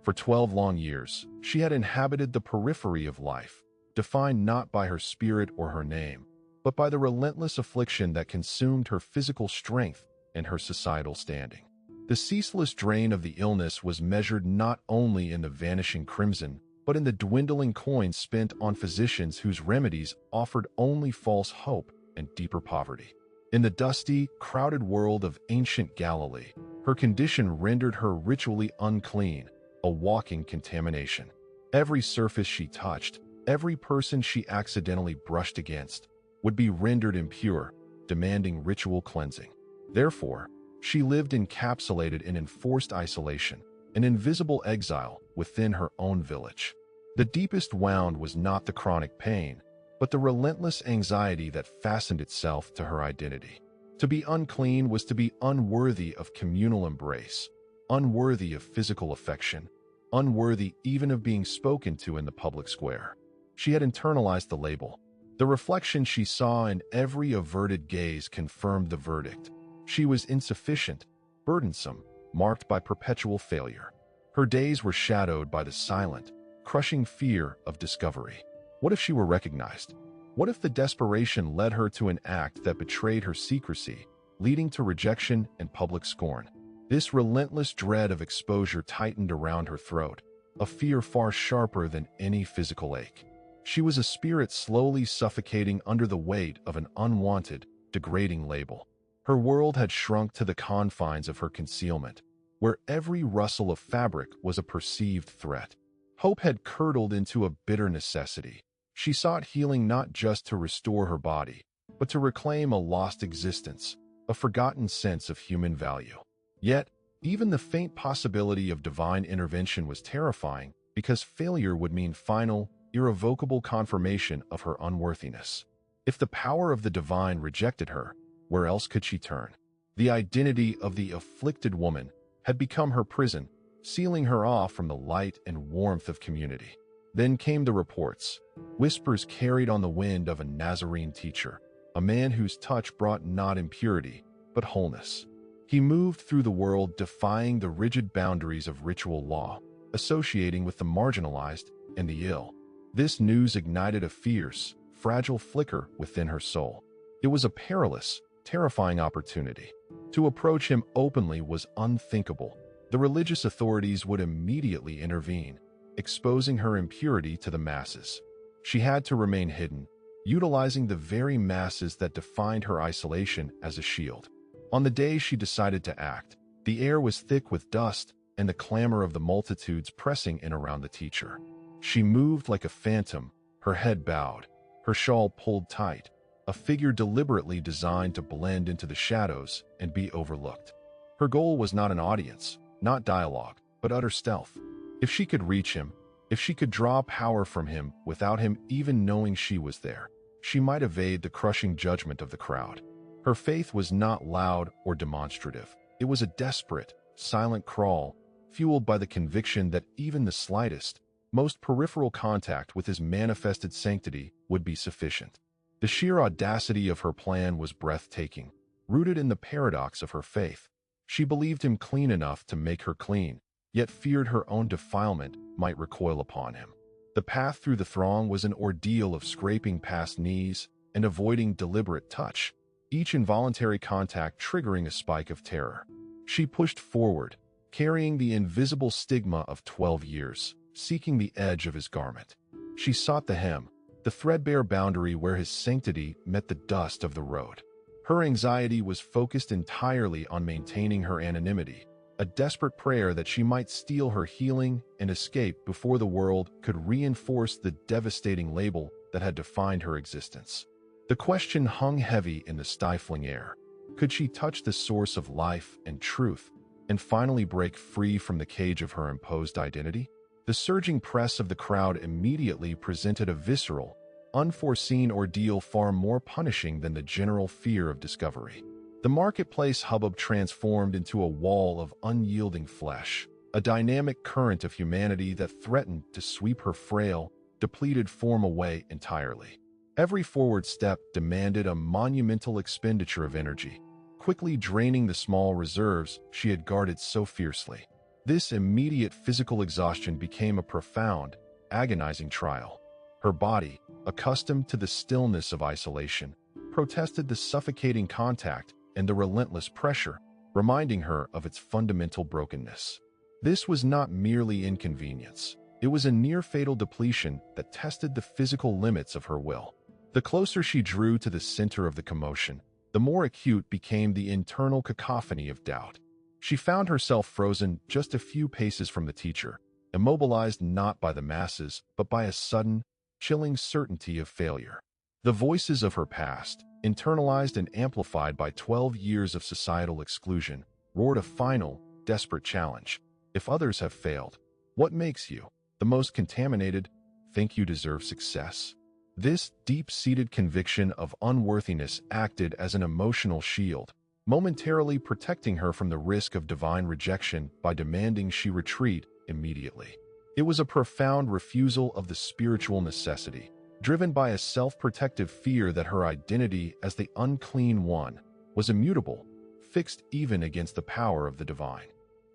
For 12 long years, she had inhabited the periphery of life, defined not by her spirit or her name, but by the relentless affliction that consumed her physical strength and her societal standing. The ceaseless drain of the illness was measured not only in the vanishing crimson, but in the dwindling coins spent on physicians whose remedies offered only false hope and deeper poverty. In the dusty, crowded world of ancient Galilee, her condition rendered her ritually unclean, a walking contamination. Every surface she touched, every person she accidentally brushed against, would be rendered impure, demanding ritual cleansing. Therefore, she lived encapsulated in enforced isolation, an invisible exile within her own village. The deepest wound was not the chronic pain, but the relentless anxiety that fastened itself to her identity. To be unclean was to be unworthy of communal embrace, unworthy of physical affection, unworthy even of being spoken to in the public square. She had internalized the label. The reflection she saw in every averted gaze confirmed the verdict. She was insufficient, burdensome, marked by perpetual failure. Her days were shadowed by the silent, crushing fear of discovery. What if she were recognized? What if the desperation led her to an act that betrayed her secrecy, leading to rejection and public scorn? This relentless dread of exposure tightened around her throat, a fear far sharper than any physical ache. She was a spirit slowly suffocating under the weight of an unwanted, degrading label. Her world had shrunk to the confines of her concealment, where every rustle of fabric was a perceived threat. Hope had curdled into a bitter necessity. She sought healing not just to restore her body, but to reclaim a lost existence, a forgotten sense of human value. Yet, even the faint possibility of divine intervention was terrifying, because failure would mean final, irrevocable confirmation of her unworthiness. If the power of the divine rejected her, where else could she turn? The identity of the afflicted woman had become her prison, sealing her off from the light and warmth of community. Then came the reports, whispers carried on the wind of a Nazarene teacher, a man whose touch brought not impurity, but wholeness. He moved through the world defying the rigid boundaries of ritual law, associating with the marginalized and the ill. This news ignited a fierce, fragile flicker within her soul. It was a perilous, terrifying opportunity. To approach him openly was unthinkable. The religious authorities would immediately intervene, exposing her impurity to the masses. She had to remain hidden, utilizing the very masses that defined her isolation as a shield. On the day she decided to act, the air was thick with dust and the clamor of the multitudes pressing in around the teacher. She moved like a phantom, her head bowed, her shawl pulled tight, a figure deliberately designed to blend into the shadows and be overlooked. Her goal was not an audience, not dialogue, but utter stealth. If she could reach him, if she could draw power from him without him even knowing she was there, she might evade the crushing judgment of the crowd. Her faith was not loud or demonstrative. It was a desperate, silent crawl, fueled by the conviction that even the slightest, most peripheral contact with his manifested sanctity would be sufficient. The sheer audacity of her plan was breathtaking, rooted in the paradox of her faith. She believed him clean enough to make her clean, yet feared her own defilement might recoil upon him. The path through the throng was an ordeal of scraping past knees and avoiding deliberate touch, each involuntary contact triggering a spike of terror. She pushed forward, carrying the invisible stigma of 12 years, seeking the edge of his garment. She sought the hem, the threadbare boundary where his sanctity met the dust of the road. Her anxiety was focused entirely on maintaining her anonymity, a desperate prayer that she might steal her healing and escape before the world could reinforce the devastating label that had defined her existence. The question hung heavy in the stifling air. Could she touch the source of life and truth and finally break free from the cage of her imposed identity? The surging press of the crowd immediately presented a visceral, unforeseen ordeal far more punishing than the general fear of discovery. The marketplace hubbub transformed into a wall of unyielding flesh, a dynamic current of humanity that threatened to sweep her frail, depleted form away entirely. Every forward step demanded a monumental expenditure of energy, quickly draining the small reserves she had guarded so fiercely. This immediate physical exhaustion became a profound, agonizing trial. Her body, accustomed to the stillness of isolation, protested the suffocating contact and the relentless pressure, reminding her of its fundamental brokenness. This was not merely inconvenience. It was a near-fatal depletion that tested the physical limits of her will. The closer she drew to the center of the commotion, the more acute became the internal cacophony of doubt. She found herself frozen just a few paces from the teacher, immobilized not by the masses, but by a sudden, chilling certainty of failure. The voices of her past, internalized and amplified by 12 years of societal exclusion, roared a final, desperate challenge. If others have failed, what makes you, the most contaminated, think you deserve success? This deep-seated conviction of unworthiness acted as an emotional shield, momentarily protecting her from the risk of divine rejection by demanding she retreat immediately. It was a profound refusal of the spiritual necessity, driven by a self-protective fear that her identity as the unclean one was immutable, fixed even against the power of the divine.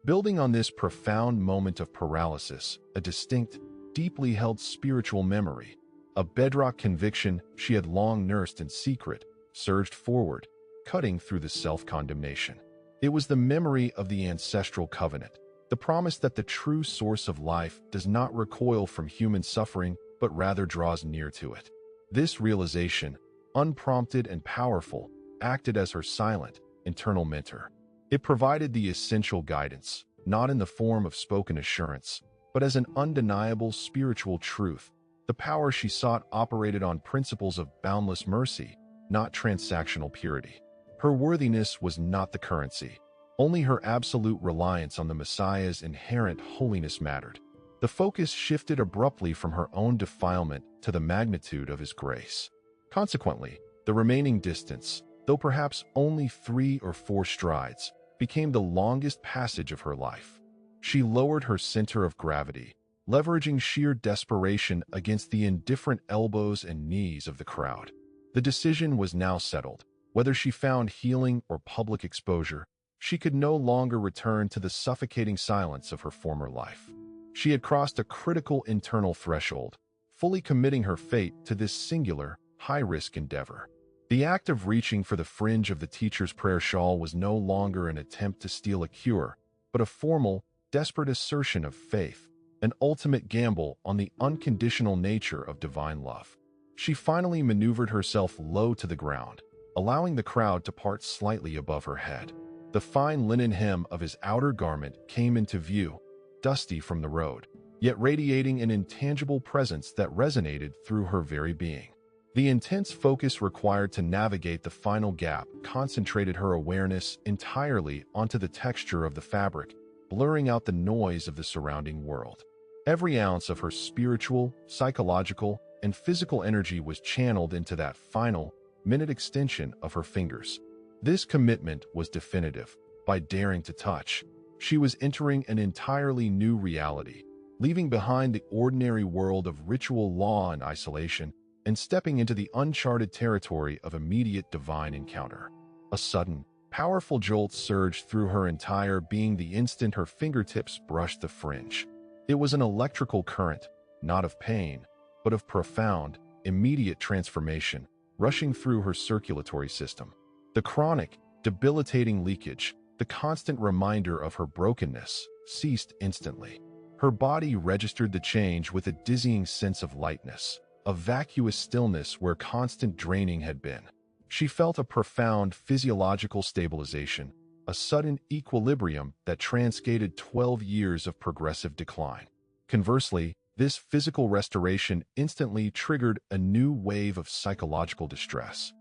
Building on this profound moment of paralysis, a distinct, deeply held spiritual memory, a bedrock conviction she had long nursed in secret, surged forward, cutting through the self-condemnation. It was the memory of the ancestral covenant, the promise that the true source of life does not recoil from human suffering, but rather draws near to it. This realization, unprompted and powerful, acted as her silent, internal mentor. It provided the essential guidance, not in the form of spoken assurance, but as an undeniable spiritual truth. The power she sought operated on principles of boundless mercy, not transactional purity. Her worthiness was not the currency. Only her absolute reliance on the Messiah's inherent holiness mattered. The focus shifted abruptly from her own defilement to the magnitude of his grace. Consequently, the remaining distance, though perhaps only 3 or 4 strides, became the longest passage of her life. She lowered her center of gravity, leveraging sheer desperation against the indifferent elbows and knees of the crowd. The decision was now settled. Whether she found healing or public exposure, she could no longer return to the suffocating silence of her former life. She had crossed a critical internal threshold, fully committing her fate to this singular, high-risk endeavor. The act of reaching for the fringe of the teacher's prayer shawl was no longer an attempt to steal a cure, but a formal, desperate assertion of faith, an ultimate gamble on the unconditional nature of divine love. She finally maneuvered herself low to the ground, allowing the crowd to part slightly above her head. The fine linen hem of his outer garment came into view, dusty from the road, yet radiating an intangible presence that resonated through her very being. The intense focus required to navigate the final gap concentrated her awareness entirely onto the texture of the fabric, blurring out the noise of the surrounding world. Every ounce of her spiritual, psychological, and physical energy was channeled into that final, minute extension of her fingers. This commitment was definitive. By daring to touch, she was entering an entirely new reality, leaving behind the ordinary world of ritual law and isolation, and stepping into the uncharted territory of immediate divine encounter. A sudden, powerful jolt surged through her entire being the instant her fingertips brushed the fringe. It was an electrical current, not of pain, but of profound, immediate transformation, rushing through her circulatory system. The chronic, debilitating leakage, the constant reminder of her brokenness, ceased instantly. Her body registered the change with a dizzying sense of lightness, a vacuous stillness where constant draining had been. She felt a profound physiological stabilization, a sudden equilibrium that transcended 12 years of progressive decline. Conversely, this physical restoration instantly triggered a new wave of psychological distress.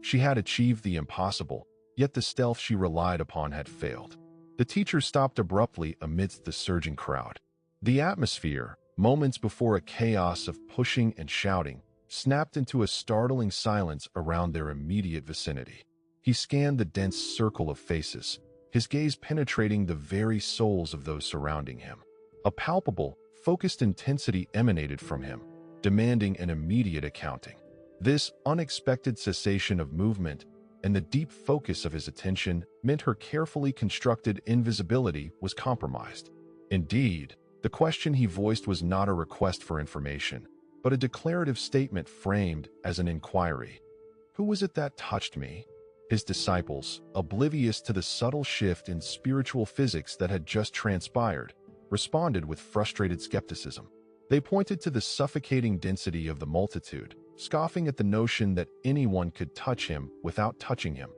She had achieved the impossible, yet the stealth she relied upon had failed. The teacher stopped abruptly amidst the surging crowd. The atmosphere, moments before a chaos of pushing and shouting, snapped into a startling silence around their immediate vicinity. He scanned the dense circle of faces, his gaze penetrating the very souls of those surrounding him. A palpable, focused intensity emanated from him, demanding an immediate accounting. This unexpected cessation of movement and the deep focus of his attention meant her carefully constructed invisibility was compromised. Indeed, the question he voiced was not a request for information, but a declarative statement framed as an inquiry. Who was it that touched me? His disciples, oblivious to the subtle shift in spiritual physics that had just transpired, responded with frustrated skepticism. They pointed to the suffocating density of the multitude, scoffing at the notion that anyone could touch him without touching him,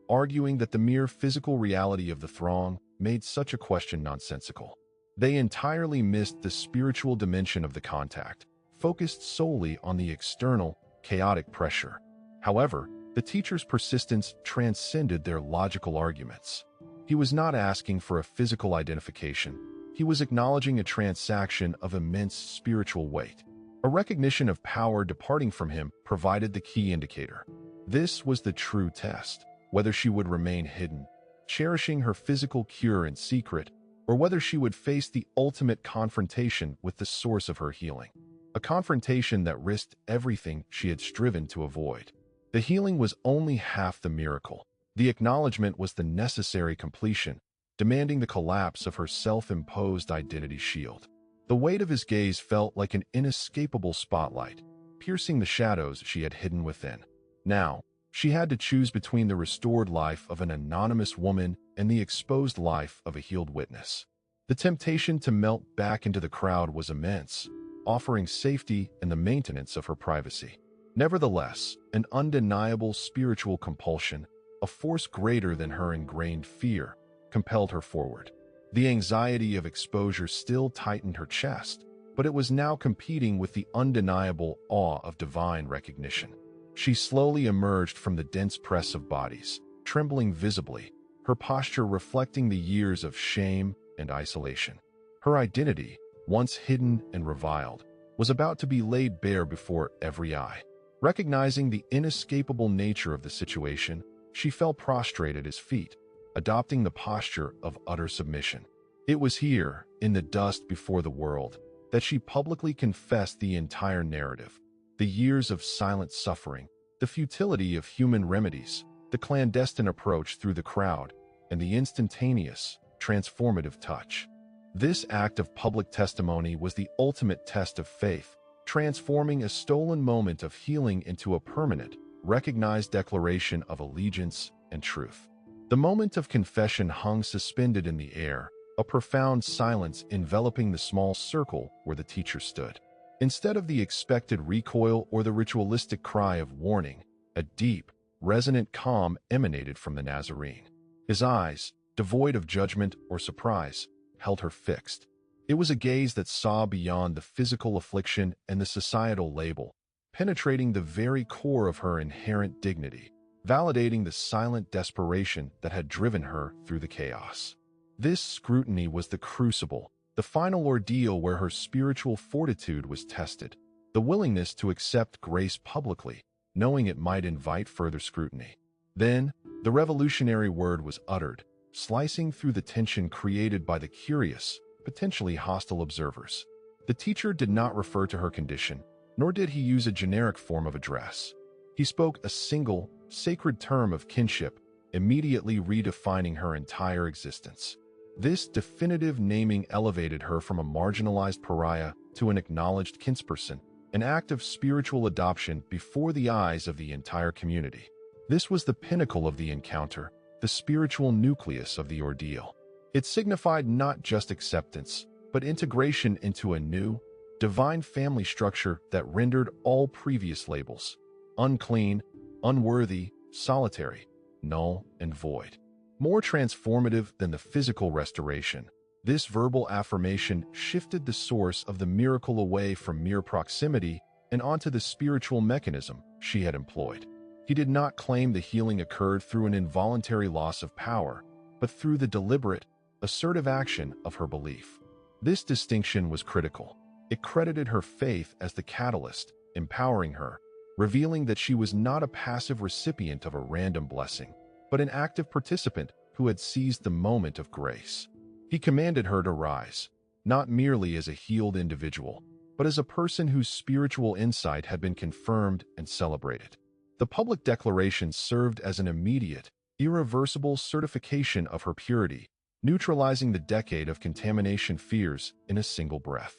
arguing that the mere physical reality of the throng made such a question nonsensical. They entirely missed the spiritual dimension of the contact, focused solely on the external, chaotic pressure. However, the teacher's persistence transcended their logical arguments. He was not asking for a physical identification. He was acknowledging a transaction of immense spiritual weight. A recognition of power departing from him provided the key indicator. This was the true test, whether she would remain hidden, cherishing her physical cure in secret, or whether she would face the ultimate confrontation with the source of her healing. A confrontation that risked everything she had striven to avoid. The healing was only half the miracle. The acknowledgement was the necessary completion, demanding the collapse of her self-imposed identity shield. The weight of his gaze felt like an inescapable spotlight, piercing the shadows she had hidden within. Now, she had to choose between the restored life of an anonymous woman and the exposed life of a healed witness. The temptation to melt back into the crowd was immense, offering safety and the maintenance of her privacy. Nevertheless, an undeniable spiritual compulsion, a force greater than her ingrained fear, compelled her forward. The anxiety of exposure still tightened her chest, but it was now competing with the undeniable awe of divine recognition. She slowly emerged from the dense press of bodies, trembling visibly, her posture reflecting the years of shame and isolation. Her identity, once hidden and reviled, was about to be laid bare before every eye. Recognizing the inescapable nature of the situation, she fell prostrate at his feet, adopting the posture of utter submission. It was here, in the dust before the world, that she publicly confessed the entire narrative. The years of silent suffering, the futility of human remedies, the clandestine approach through the crowd, and the instantaneous, transformative touch. This act of public testimony was the ultimate test of faith, transforming a stolen moment of healing into a permanent, recognized declaration of allegiance and truth. The moment of confession hung suspended in the air, a profound silence enveloping the small circle where the teacher stood. Instead of the expected recoil or the ritualistic cry of warning, a deep, resonant calm emanated from the Nazarene. His eyes, devoid of judgment or surprise, held her fixed. It was a gaze that saw beyond the physical affliction and the societal label, penetrating the very core of her inherent dignity, validating the silent desperation that had driven her through the chaos. This scrutiny was the crucible, the final ordeal where her spiritual fortitude was tested, the willingness to accept grace publicly, knowing it might invite further scrutiny. Then, the revolutionary word was uttered, slicing through the tension created by the curious, potentially hostile observers. The teacher did not refer to her condition, nor did he use a generic form of address. He spoke a single, sacred term of kinship, immediately redefining her entire existence. This definitive naming elevated her from a marginalized pariah to an acknowledged kinsperson, an act of spiritual adoption before the eyes of the entire community. This was the pinnacle of the encounter, the spiritual nucleus of the ordeal. It signified not just acceptance, but integration into a new, divine family structure that rendered all previous labels unclean, unworthy, solitary, null, and void. More transformative than the physical restoration, this verbal affirmation shifted the source of the miracle away from mere proximity and onto the spiritual mechanism she had employed. He did not claim the healing occurred through an involuntary loss of power, but through the deliberate, assertive action of her belief. This distinction was critical. It credited her faith as the catalyst, empowering her, revealing that she was not a passive recipient of a random blessing, but an active participant who had seized the moment of grace. He commanded her to rise, not merely as a healed individual, but as a person whose spiritual insight had been confirmed and celebrated. The public declaration served as an immediate, irreversible certification of her purity, neutralizing the decade of contamination fears in a single breath.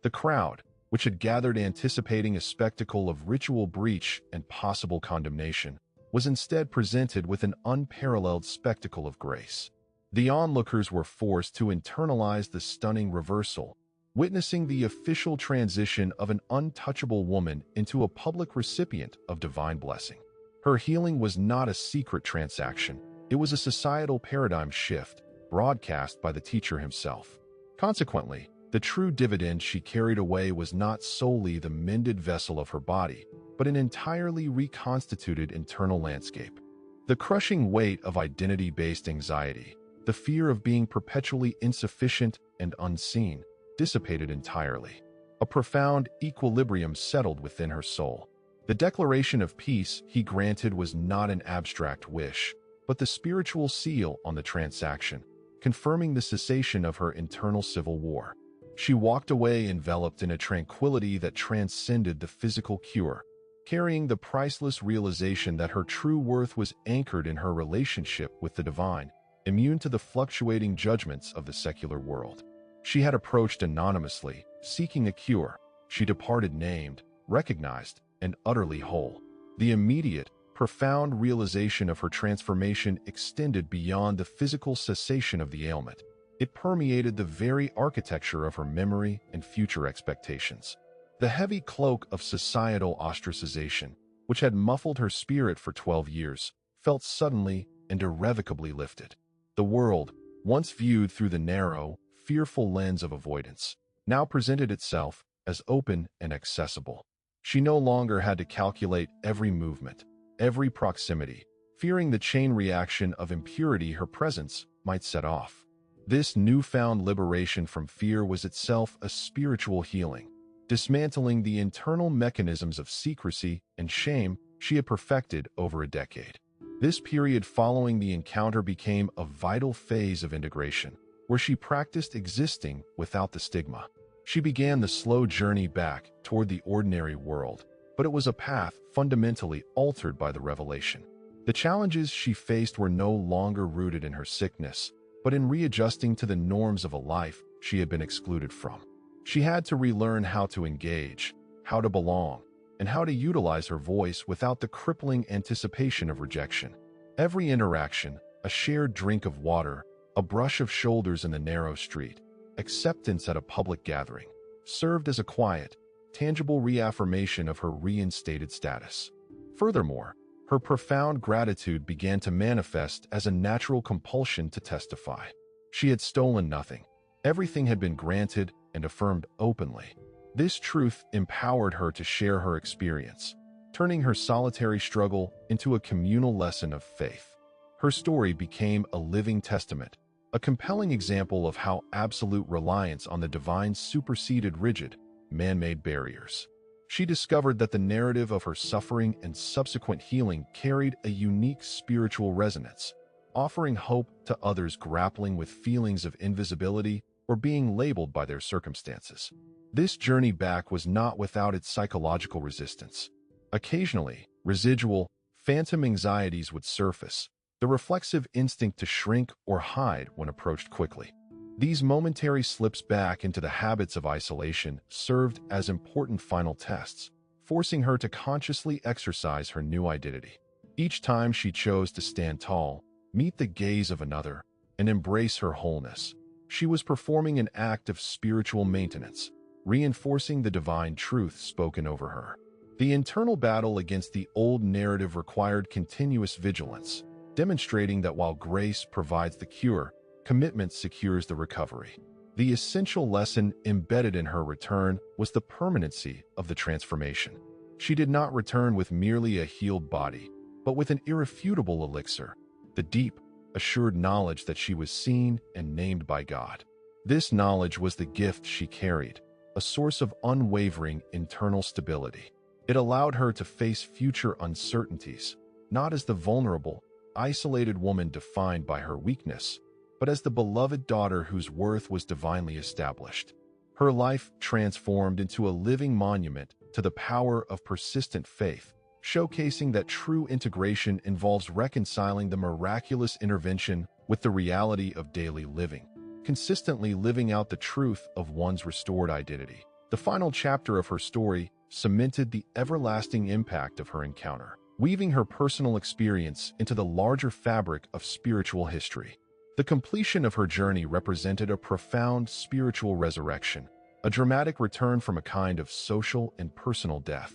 The crowd, which had gathered anticipating a spectacle of ritual breach and possible condemnation, was instead presented with an unparalleled spectacle of grace. The onlookers were forced to internalize the stunning reversal, witnessing the official transition of an untouchable woman into a public recipient of divine blessing. Her healing was not a secret transaction, it was a societal paradigm shift, broadcast by the teacher himself. Consequently, the true dividend she carried away was not solely the mended vessel of her body, but an entirely reconstituted internal landscape. The crushing weight of identity-based anxiety, the fear of being perpetually insufficient and unseen, dissipated entirely. A profound equilibrium settled within her soul. The declaration of peace he granted was not an abstract wish, but the spiritual seal on the transaction, confirming the cessation of her internal civil war. She walked away enveloped in a tranquility that transcended the physical cure, carrying the priceless realization that her true worth was anchored in her relationship with the divine, immune to the fluctuating judgments of the secular world. She had approached anonymously, seeking a cure. She departed named, recognized, and utterly whole. The immediate, profound realization of her transformation extended beyond the physical cessation of the ailment. It permeated the very architecture of her memory and future expectations. The heavy cloak of societal ostracization, which had muffled her spirit for 12 years, felt suddenly and irrevocably lifted. The world, once viewed through the narrow, fearful lens of avoidance, now presented itself as open and accessible. She no longer had to calculate every movement, every proximity, fearing the chain reaction of impurity her presence might set off. This newfound liberation from fear was itself a spiritual healing, dismantling the internal mechanisms of secrecy and shame she had perfected over a decade. This period following the encounter became a vital phase of integration, where she practiced existing without the stigma. She began the slow journey back toward the ordinary world, but it was a path fundamentally altered by the revelation. The challenges she faced were no longer rooted in her sickness, but in readjusting to the norms of a life she had been excluded from. She had to relearn how to engage, how to belong, and how to utilize her voice without the crippling anticipation of rejection. Every interaction, a shared drink of water, a brush of shoulders in the narrow street, acceptance at a public gathering, served as a quiet, tangible reaffirmation of her reinstated status. Furthermore, her profound gratitude began to manifest as a natural compulsion to testify. She had stolen nothing. Everything had been granted and affirmed openly. This truth empowered her to share her experience, turning her solitary struggle into a communal lesson of faith. Her story became a living testament, a compelling example of how absolute reliance on the divine superseded rigid, man-made barriers. She discovered that the narrative of her suffering and subsequent healing carried a unique spiritual resonance, offering hope to others grappling with feelings of invisibility or being labeled by their circumstances. This journey back was not without its psychological resistance. Occasionally, residual, phantom anxieties would surface, the reflexive instinct to shrink or hide when approached quickly. These momentary slips back into the habits of isolation served as important final tests, forcing her to consciously exercise her new identity. Each time she chose to stand tall, meet the gaze of another, and embrace her wholeness, she was performing an act of spiritual maintenance, reinforcing the divine truth spoken over her. The internal battle against the old narrative required continuous vigilance, demonstrating that while grace provides the cure, commitment secures the recovery. The essential lesson embedded in her return was the permanency of the transformation. She did not return with merely a healed body, but with an irrefutable elixir, the deep, assured knowledge that she was seen and named by God. This knowledge was the gift she carried, a source of unwavering internal stability. It allowed her to face future uncertainties, not as the vulnerable, isolated woman defined by her weakness, but as the beloved daughter whose worth was divinely established. Her life transformed into a living monument to the power of persistent faith, showcasing that true integration involves reconciling the miraculous intervention with the reality of daily living, consistently living out the truth of one's restored identity. The final chapter of her story cemented the everlasting impact of her encounter, weaving her personal experience into the larger fabric of spiritual history. The completion of her journey represented a profound spiritual resurrection, a dramatic return from a kind of social and personal death.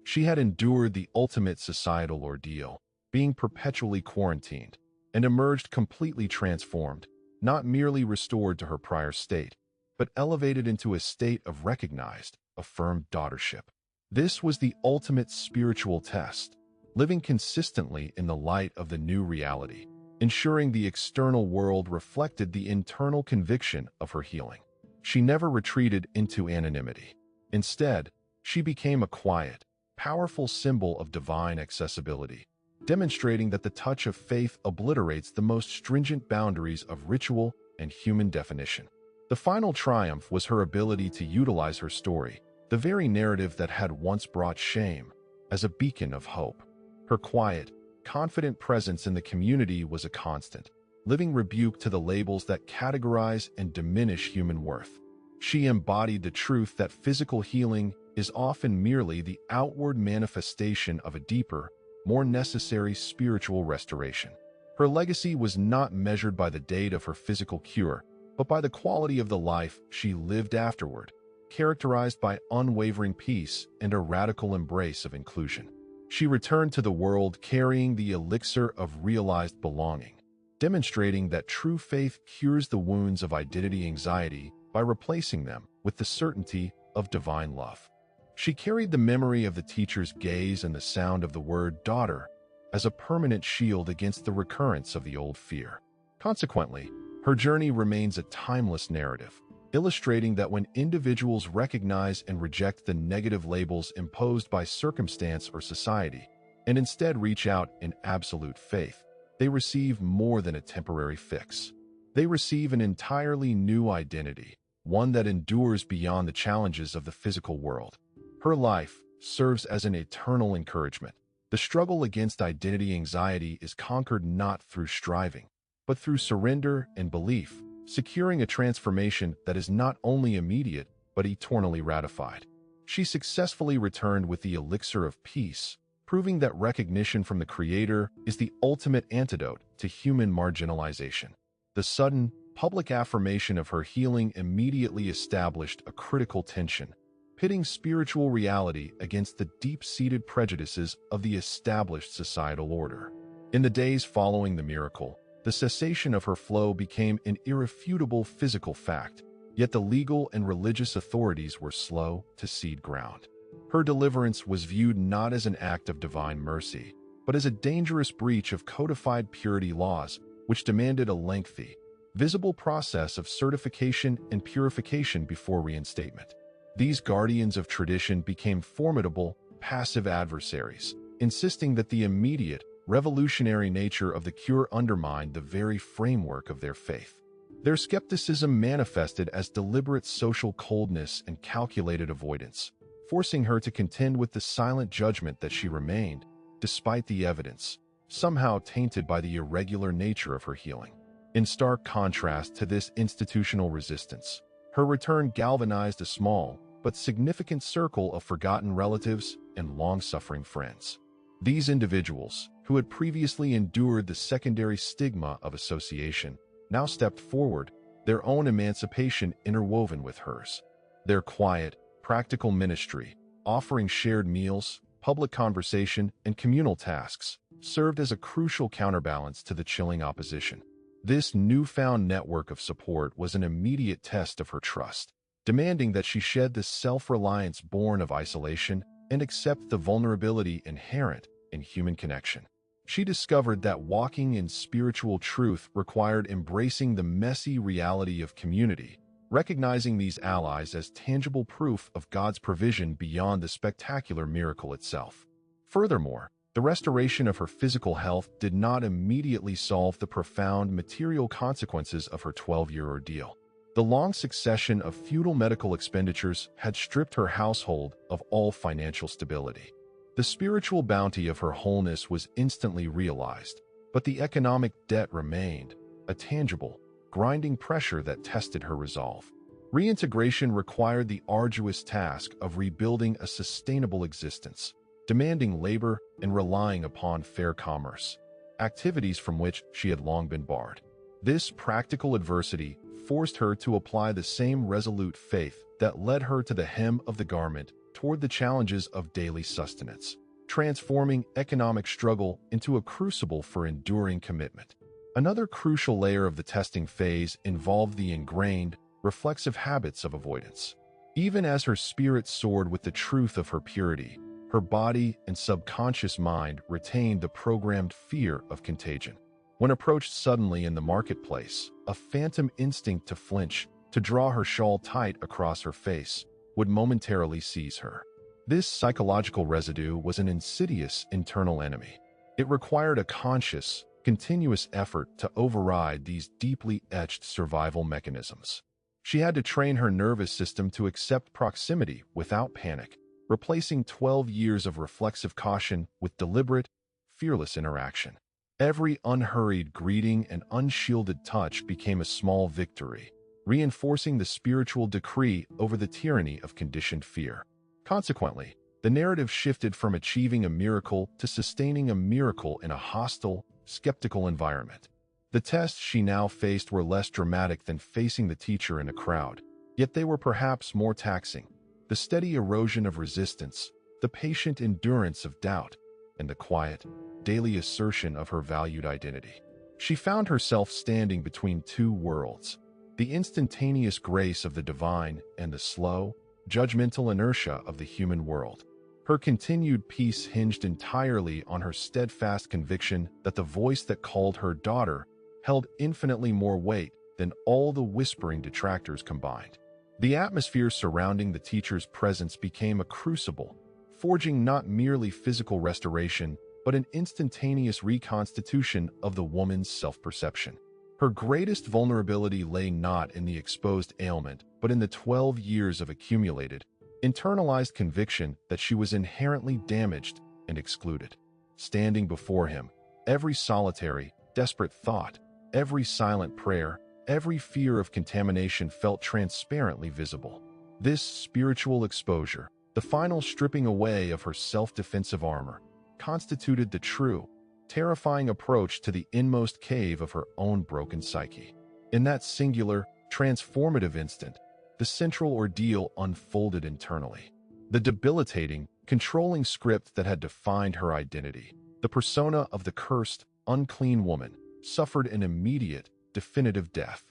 She had endured the ultimate societal ordeal, being perpetually quarantined, and emerged completely transformed, not merely restored to her prior state, but elevated into a state of recognized, affirmed daughtership. This was the ultimate spiritual test, living consistently in the light of the new reality, ensuring the external world reflected the internal conviction of her healing. She never retreated into anonymity. Instead, she became a quiet, powerful symbol of divine accessibility, demonstrating that the touch of faith obliterates the most stringent boundaries of ritual and human definition. The final triumph was her ability to utilize her story, the very narrative that had once brought shame, as a beacon of hope. Her quiet, confident presence in the community was a constant, living rebuke to the labels that categorize and diminish human worth. She embodied the truth that physical healing is often merely the outward manifestation of a deeper, more necessary spiritual restoration. Her legacy was not measured by the date of her physical cure, but by the quality of the life she lived afterward, characterized by unwavering peace and a radical embrace of inclusion. She returned to the world carrying the elixir of realized belonging, demonstrating that true faith cures the wounds of identity anxiety by replacing them with the certainty of divine love. She carried the memory of the teacher's gaze and the sound of the word daughter as a permanent shield against the recurrence of the old fear. Consequently, her journey remains a timeless narrative, illustrating that when individuals recognize and reject the negative labels imposed by circumstance or society, and instead reach out in absolute faith, they receive more than a temporary fix. They receive an entirely new identity, one that endures beyond the challenges of the physical world. Her life serves as an eternal encouragement. The struggle against identity anxiety is conquered not through striving, but through surrender and belief, securing a transformation that is not only immediate, but eternally ratified. She successfully returned with the elixir of peace, proving that recognition from the Creator is the ultimate antidote to human marginalization. The sudden, public affirmation of her healing immediately established a critical tension, pitting spiritual reality against the deep-seated prejudices of the established societal order. In the days following the miracle, the cessation of her flow became an irrefutable physical fact, yet the legal and religious authorities were slow to cede ground. Her deliverance was viewed not as an act of divine mercy, but as a dangerous breach of codified purity laws, which demanded a lengthy, visible process of certification and purification before reinstatement. These guardians of tradition became formidable, passive adversaries, insisting that the immediate, revolutionary nature of the cure undermined the very framework of their faith. Their skepticism manifested as deliberate social coldness and calculated avoidance, forcing her to contend with the silent judgment that she remained, despite the evidence, somehow tainted by the irregular nature of her healing. In stark contrast to this institutional resistance, her return galvanized a small but significant circle of forgotten relatives and long-suffering friends. These individuals, who had previously endured the secondary stigma of association, now stepped forward, their own emancipation interwoven with hers. Their quiet, practical ministry, offering shared meals, public conversation, and communal tasks, served as a crucial counterbalance to the chilling opposition. This newfound network of support was an immediate test of her trust, demanding that she shed the self-reliance born of isolation and accept the vulnerability inherent in human connection. She discovered that walking in spiritual truth required embracing the messy reality of community, recognizing these allies as tangible proof of God's provision beyond the spectacular miracle itself. Furthermore, the restoration of her physical health did not immediately solve the profound material consequences of her 12-year ordeal. The long succession of futile medical expenditures had stripped her household of all financial stability. The spiritual bounty of her wholeness was instantly realized, but the economic debt remained, a tangible, grinding pressure that tested her resolve. Reintegration required the arduous task of rebuilding a sustainable existence, demanding labor and relying upon fair commerce, activities from which she had long been barred. This practical adversity forced her to apply the same resolute faith that led her to the hem of the garment toward the challenges of daily sustenance, transforming economic struggle into a crucible for enduring commitment. Another crucial layer of the testing phase involved the ingrained, reflexive habits of avoidance. Even as her spirit soared with the truth of her purity, her body and subconscious mind retained the programmed fear of contagion. When approached suddenly in the marketplace, a phantom instinct to flinch, to draw her shawl tight across her face, would momentarily seize her. This psychological residue was an insidious internal enemy. It required a conscious, continuous effort to override these deeply etched survival mechanisms. She had to train her nervous system to accept proximity without panic, replacing 12 years of reflexive caution with deliberate, fearless interaction. Every unhurried greeting and unshielded touch became a small victory, reinforcing the spiritual decree over the tyranny of conditioned fear. Consequently, the narrative shifted from achieving a miracle to sustaining a miracle in a hostile, skeptical environment. The tests she now faced were less dramatic than facing the teacher in a crowd, yet they were perhaps more taxing. The steady erosion of resistance, the patient endurance of doubt, and the quiet, daily assertion of her valued identity. She found herself standing between two worlds, the instantaneous grace of the divine and the slow, judgmental inertia of the human world. Her continued peace hinged entirely on her steadfast conviction that the voice that called her daughter held infinitely more weight than all the whispering detractors combined. The atmosphere surrounding the teacher's presence became a crucible, forging not merely physical restoration, but an instantaneous reconstitution of the woman's self-perception. Her greatest vulnerability lay not in the exposed ailment, but in the 12 years of accumulated, internalized conviction that she was inherently damaged and excluded. Standing before him, every solitary, desperate thought, every silent prayer, every fear of contamination felt transparently visible. This spiritual exposure, the final stripping away of her self-defensive armor, constituted the true, terrifying approach to the inmost cave of her own broken psyche. In that singular, transformative instant, the central ordeal unfolded internally. The debilitating, controlling script that had defined her identity, the persona of the cursed, unclean woman, suffered an immediate, definitive death.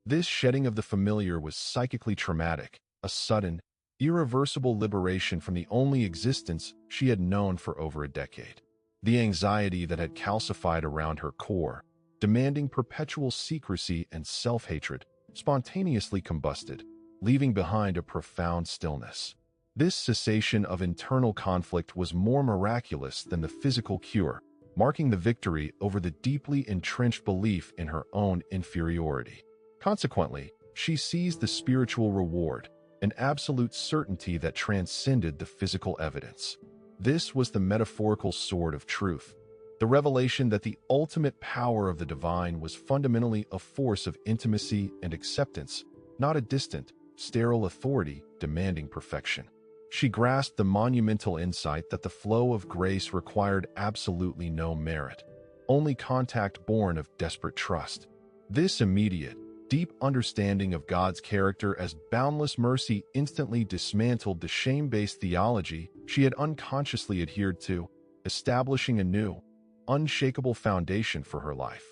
This shedding of the familiar was psychically traumatic, a sudden, irreversible liberation from the only existence she had known for over a decade. The anxiety that had calcified around her core, demanding perpetual secrecy and self-hatred, spontaneously combusted, leaving behind a profound stillness. This cessation of internal conflict was more miraculous than the physical cure, marking the victory over the deeply entrenched belief in her own inferiority. Consequently, she seized the spiritual reward, an absolute certainty that transcended the physical evidence. This was the metaphorical sword of truth, the revelation that the ultimate power of the divine was fundamentally a force of intimacy and acceptance, not a distant, sterile authority demanding perfection. She grasped the monumental insight that the flow of grace required absolutely no merit, only contact born of desperate trust. This immediate, deep understanding of God's character as boundless mercy instantly dismantled the shame-based theology she had unconsciously adhered to, establishing a new, unshakable foundation for her life.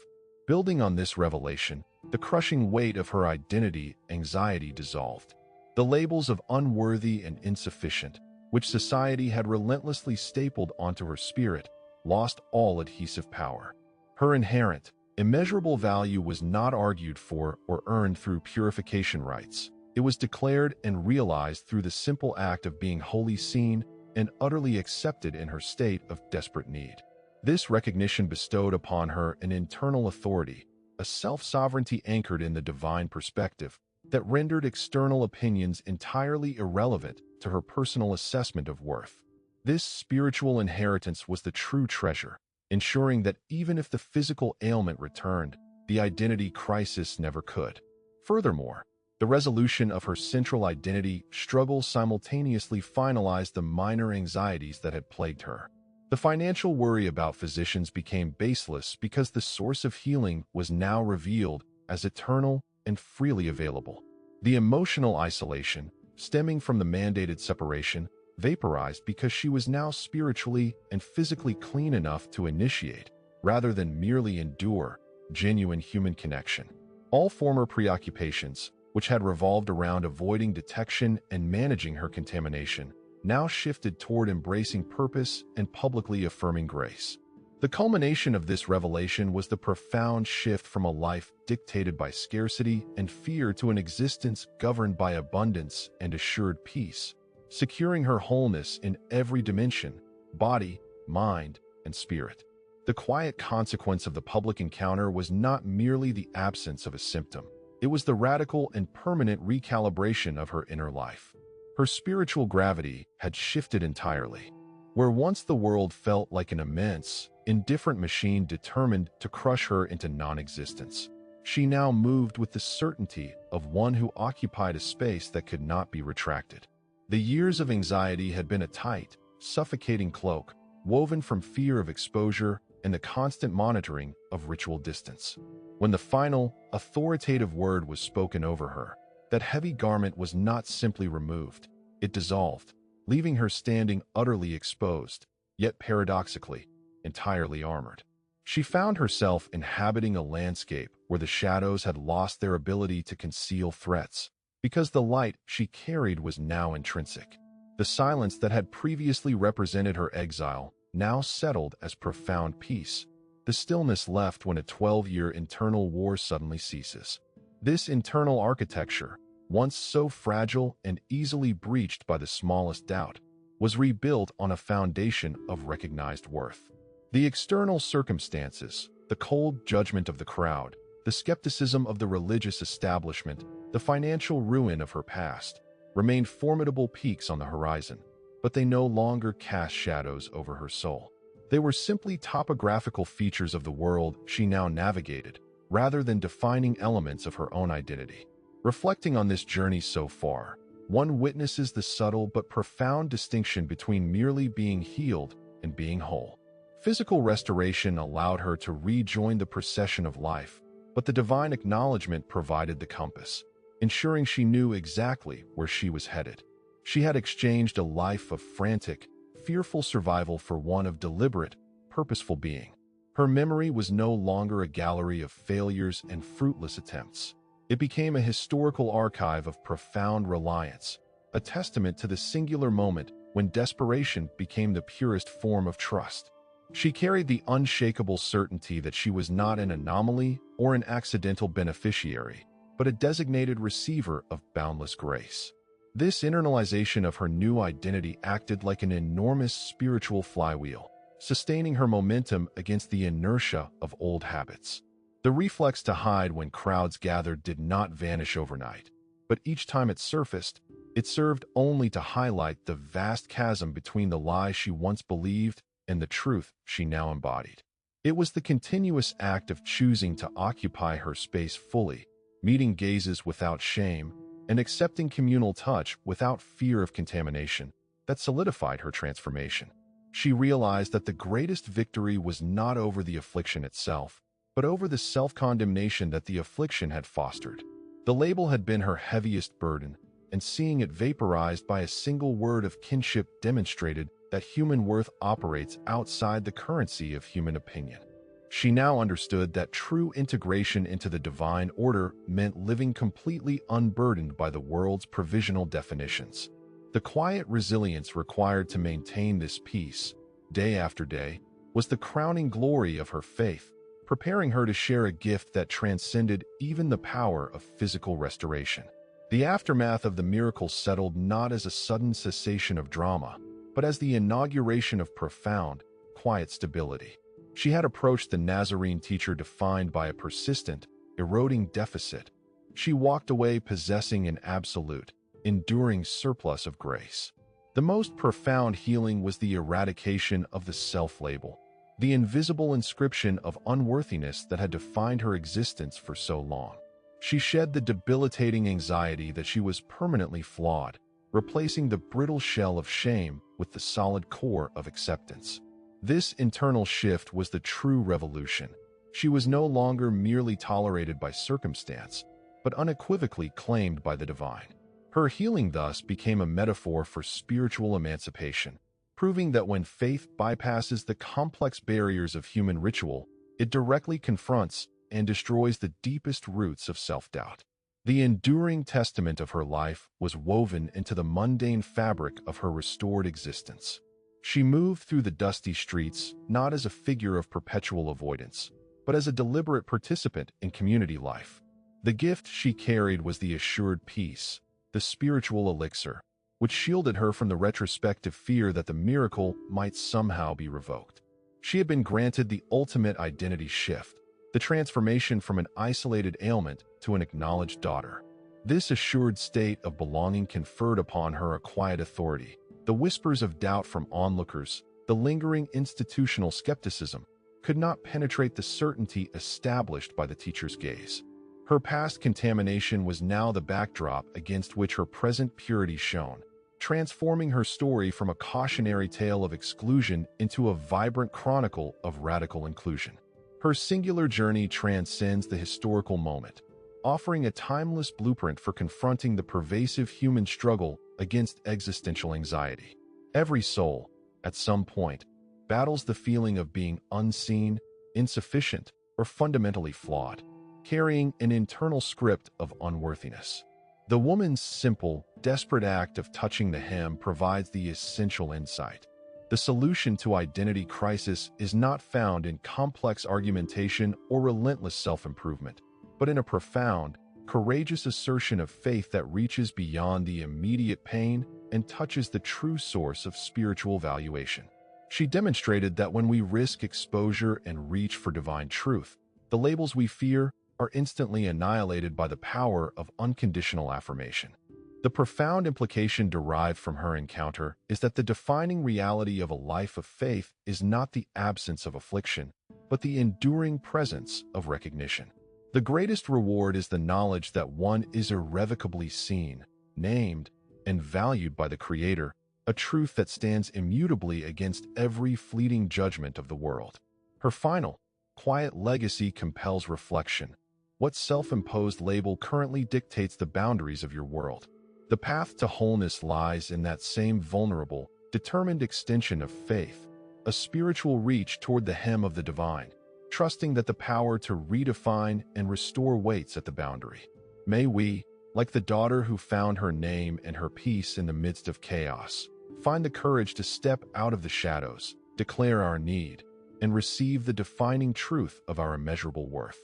Building on this revelation, the crushing weight of her identity anxiety dissolved. The labels of unworthy and insufficient, which society had relentlessly stapled onto her spirit, lost all adhesive power. Her inherent, immeasurable value was not argued for or earned through purification rites. It was declared and realized through the simple act of being wholly seen and utterly accepted in her state of desperate need. This recognition bestowed upon her an internal authority, a self-sovereignty anchored in the divine perspective, that rendered external opinions entirely irrelevant to her personal assessment of worth. This spiritual inheritance was the true treasure, ensuring that even if the physical ailment returned, the identity crisis never could. Furthermore, the resolution of her central identity struggle simultaneously finalized the minor anxieties that had plagued her. The financial worry about physicians became baseless because the source of healing was now revealed as eternal and freely available. The emotional isolation, stemming from the mandated separation, vaporized because she was now spiritually and physically clean enough to initiate, rather than merely endure, genuine human connection. All former preoccupations, which had revolved around avoiding detection and managing her contamination, now shifted toward embracing purpose and publicly affirming grace. The culmination of this revelation was the profound shift from a life dictated by scarcity and fear to an existence governed by abundance and assured peace, securing her wholeness in every dimension: body, mind, and spirit. The quiet consequence of the public encounter was not merely the absence of a symptom. It was the radical and permanent recalibration of her inner life. Her spiritual gravity had shifted entirely. Where once the world felt like an immense, indifferent machine determined to crush her into non-existence, she now moved with the certainty of one who occupied a space that could not be retracted. The years of anxiety had been a tight, suffocating cloak, woven from fear of exposure and the constant monitoring of ritual distance. When the final, authoritative word was spoken over her, that heavy garment was not simply removed, it dissolved, leaving her standing utterly exposed, yet paradoxically, entirely armored. She found herself inhabiting a landscape where the shadows had lost their ability to conceal threats, because the light she carried was now intrinsic. The silence that had previously represented her exile now settled as profound peace, the stillness left when a 12-year internal war suddenly ceases. This internal architecture, once so fragile and easily breached by the smallest doubt, was rebuilt on a foundation of recognized worth. The external circumstances, the cold judgment of the crowd, the skepticism of the religious establishment, the financial ruin of her past, remained formidable peaks on the horizon, but they no longer cast shadows over her soul. They were simply topographical features of the world she now navigated, rather than defining elements of her own identity. Reflecting on this journey so far, one witnesses the subtle but profound distinction between merely being healed and being whole. Physical restoration allowed her to rejoin the procession of life, but the divine acknowledgement provided the compass, ensuring she knew exactly where she was headed. She had exchanged a life of frantic, fearful survival for one of deliberate, purposeful being. Her memory was no longer a gallery of failures and fruitless attempts. It became a historical archive of profound reliance, a testament to the singular moment when desperation became the purest form of trust. She carried the unshakable certainty that she was not an anomaly or an accidental beneficiary, but a designated receiver of boundless grace. This internalization of her new identity acted like an enormous spiritual flywheel, sustaining her momentum against the inertia of old habits. The reflex to hide when crowds gathered did not vanish overnight, but each time it surfaced, it served only to highlight the vast chasm between the lie she once believed and the truth she now embodied. It was the continuous act of choosing to occupy her space fully, meeting gazes without shame, and accepting communal touch without fear of contamination, that solidified her transformation. She realized that the greatest victory was not over the affliction itself, but over the self-condemnation that the affliction had fostered. The label had been her heaviest burden, and seeing it vaporized by a single word of kinship demonstrated that human worth operates outside the currency of human opinion. She now understood that true integration into the divine order meant living completely unburdened by the world's provisional definitions. The quiet resilience required to maintain this peace, day after day, was the crowning glory of her faith, preparing her to share a gift that transcended even the power of physical restoration. The aftermath of the miracle settled not as a sudden cessation of drama, but as the inauguration of profound, quiet stability. She had approached the Nazarene teacher defined by a persistent, eroding deficit. She walked away possessing an absolute, enduring surplus of grace. The most profound healing was the eradication of the self-label, the invisible inscription of unworthiness that had defined her existence for so long. She shed the debilitating anxiety that she was permanently flawed, replacing the brittle shell of shame with the solid core of acceptance. This internal shift was the true revolution. She was no longer merely tolerated by circumstance, but unequivocally claimed by the divine. Her healing thus became a metaphor for spiritual emancipation, proving that when faith bypasses the complex barriers of human ritual, it directly confronts and destroys the deepest roots of self-doubt. The enduring testament of her life was woven into the mundane fabric of her restored existence. She moved through the dusty streets not as a figure of perpetual avoidance, but as a deliberate participant in community life. The gift she carried was the assured peace, the spiritual elixir, which shielded her from the retrospective fear that the miracle might somehow be revoked. She had been granted the ultimate identity shift, the transformation from an isolated ailment to an acknowledged daughter. This assured state of belonging conferred upon her a quiet authority. The whispers of doubt from onlookers, the lingering institutional skepticism, could not penetrate the certainty established by the teacher's gaze. Her past contamination was now the backdrop against which her present purity shone, transforming her story from a cautionary tale of exclusion into a vibrant chronicle of radical inclusion. Her singular journey transcends the historical moment, offering a timeless blueprint for confronting the pervasive human struggle against existential anxiety. Every soul, at some point, battles the feeling of being unseen, insufficient, or fundamentally flawed, carrying an internal script of unworthiness. The woman's simple, desperate act of touching the hem provides the essential insight. The solution to identity crisis is not found in complex argumentation or relentless self-improvement, but in a profound, courageous assertion of faith that reaches beyond the immediate pain and touches the true source of spiritual valuation. She demonstrated that when we risk exposure and reach for divine truth, the labels we fear are instantly annihilated by the power of unconditional affirmation. The profound implication derived from her encounter is that the defining reality of a life of faith is not the absence of affliction, but the enduring presence of recognition. The greatest reward is the knowledge that one is irrevocably seen, named, and valued by the Creator, a truth that stands immutably against every fleeting judgment of the world. Her final, quiet legacy compels reflection. What self-imposed label currently dictates the boundaries of your world? The path to wholeness lies in that same vulnerable, determined extension of faith, a spiritual reach toward the hem of the divine, trusting that the power to redefine and restore waits at the boundary. May we, like the daughter who found her name and her peace in the midst of chaos, find the courage to step out of the shadows, declare our need, and receive the defining truth of our immeasurable worth.